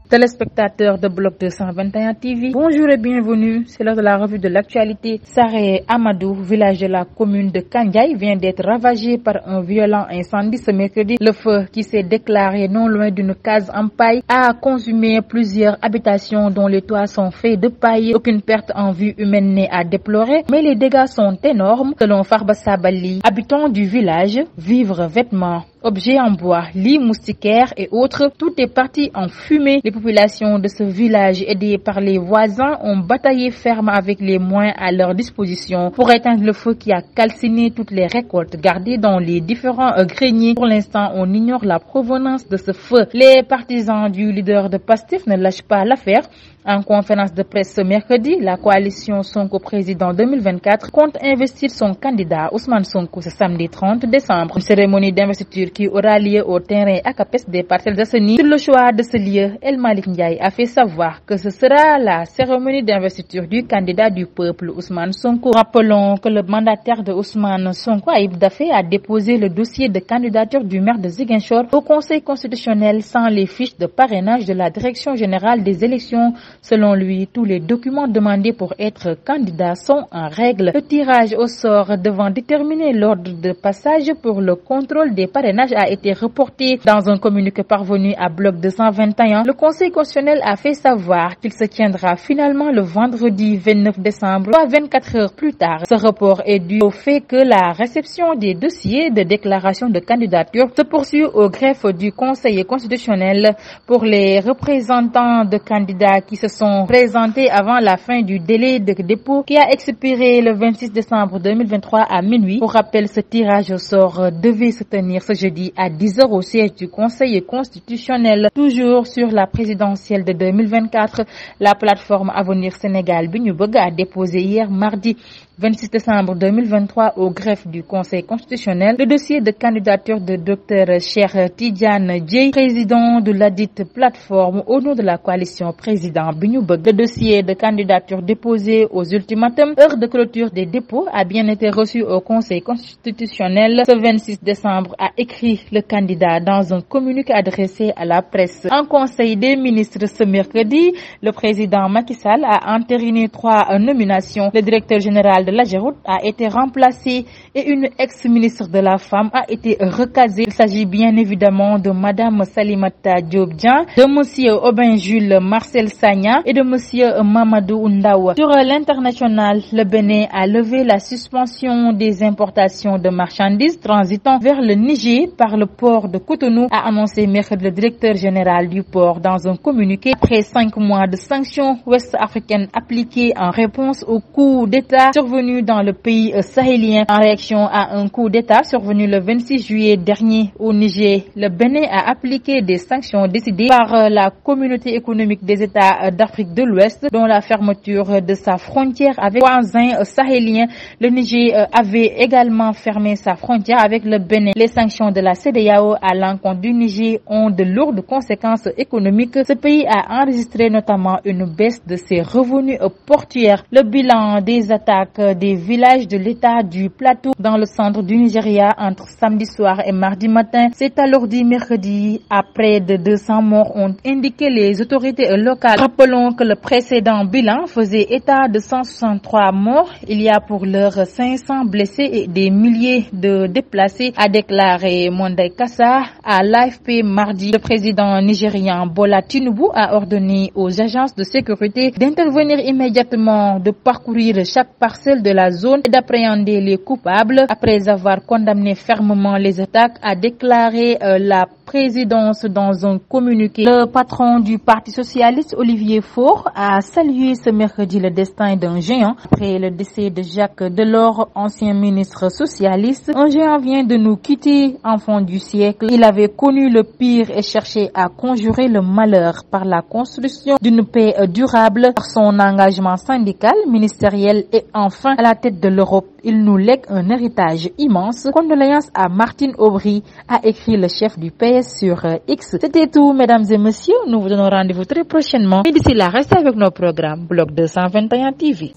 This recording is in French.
Téléspectateurs de Bloc 221 TV, bonjour et bienvenue. C'est l'heure de la revue de l'actualité. Saré Amadou, village de la commune de Kandiaï, vient d'être ravagé par un violent incendie ce mercredi. Le feu qui s'est déclaré non loin d'une case en paille a consumé plusieurs habitations dont les toits sont faits de paille. Aucune perte en vie humaine n'est à déplorer, mais les dégâts sont énormes. Selon Farba Sabali, habitants du village, vivres, vêtements, objets en bois, lits moustiquaires et autres, tout est parti en fumée. Les populations de ce village, aidées par les voisins, ont bataillé ferme avec les moyens à leur disposition pour éteindre le feu qui a calciné toutes les récoltes gardées dans les différents greniers. Pour l'instant, on ignore la provenance de ce feu. Les partisans du leader de Pastef ne lâchent pas l'affaire. En conférence de presse ce mercredi, la coalition Sonko Président 2024 compte investir son candidat Ousmane Sonko ce samedi 30 décembre. Une cérémonie d'investiture qui aura lieu au terrain ACAPES des Parcelles Assainies. Sur le choix de ce lieu, El Malik Ndiaye a fait savoir que ce sera la cérémonie d'investiture du candidat du peuple Ousmane Sonko. Rappelons que le mandataire de Ousmane Sonko, Ayib Daffé, a déposé le dossier de candidature du maire de Ziguinchor au Conseil constitutionnel sans les fiches de parrainage de la Direction générale des élections. Selon lui, tous les documents demandés pour être candidat sont en règle. Le tirage au sort devant déterminer l'ordre de passage pour le contrôle des parrainages a été reporté. Dans un communiqué parvenu à Bloc 221, le Conseil constitutionnel a fait savoir qu'il se tiendra finalement le vendredi 29 décembre, soit 24 heures plus tard. Ce report est dû au fait que la réception des dossiers de déclaration de candidature se poursuit au greffe du Conseil constitutionnel pour les représentants de candidats qui se sont présentés avant la fin du délai de dépôt qui a expiré le 26 décembre 2023 à minuit. Pour rappel, ce tirage au sort devait se tenir ce jeudi à 10h au siège du Conseil constitutionnel. Toujours sur la présidentielle de 2024, la plateforme Avenir Sénégal Bignubog a déposé hier mardi 26 décembre 2023 au greffe du Conseil constitutionnel le dossier de candidature de Dr Cheikh Tidiane Dièye, président de ladite plateforme au nom de la coalition président Bignubog. Le dossier de candidature déposé aux ultimatums, heure de clôture des dépôts, a bien été reçu au Conseil constitutionnel. Ce 26 décembre, a écrit le candidat dans un communiqué adressé à la presse. En Conseil des ministres ce mercredi, le président Macky Sall a entériné 3 nominations. Le directeur général de l'AGEROUTE a été remplacé et une ex-ministre de la Femme a été recasée. Il s'agit bien évidemment de Madame Salimata Diop-Dian, de Monsieur Aubin Jules Marcel Sagna et de Monsieur Mamadou Ndaw. Sur l'international, le Bénin a levé la suspension des importations de marchandises transitant vers le Niger par le port de Cotonou, a annoncé mercredi le directeur général du port dans un communiqué. Après 5 mois de sanctions ouest-africaines appliquées en réponse au coup d'État survenu dans le pays sahélien. En réaction à un coup d'État survenu le 26 juillet dernier au Niger, le Bénin a appliqué des sanctions décidées par la communauté économique des États d'Afrique de l'Ouest, dont la fermeture de sa frontière avec les voisins sahéliens. Le Niger avait également fermé sa frontière avec le Bénin. Les sanctions de la CEDEAO à l'encontre du Niger ont de lourdes conséquences économiques. Ce pays a enregistré notamment une baisse de ses revenus portuaires. Le bilan des attaques des villages de l'État du Plateau dans le centre du Nigeria entre samedi soir et mardi matin s'est alourdi mercredi à près de 200 morts, ont indiqué les autorités locales. Rappelons que le précédent bilan faisait état de 163 morts. Il y a pour l'heure 500 blessés et des milliers de déplacés, a déclaré Mondai Kassa à l'AFP mardi. Le président nigérian Bola Tinubu a ordonné aux agences de sécurité d'intervenir immédiatement, de parcourir chaque parcelle de la zone et d'appréhender les coupables. Après avoir condamné fermement les attaques, a déclaré la présidence dans un communiqué. Le patron du Parti socialiste, Olivier Faure, a salué ce mercredi le destin d'un géant. Après le décès de Jacques Delors, ancien ministre socialiste, un géant vient de nous quitter, enfant du siècle. Il avait connu le pire et cherché à conjurer le malheur par la construction d'une paix durable. Par son engagement syndical, ministériel et enfin à la tête de l'Europe, il nous lègue un héritage immense. Condoléances à Martine Aubry, a écrit le chef du PS sur X. C'était tout, mesdames et messieurs. Nous vous donnons rendez-vous très prochainement. Et d'ici là, restez avec nos programmes. Bloc 221 TV.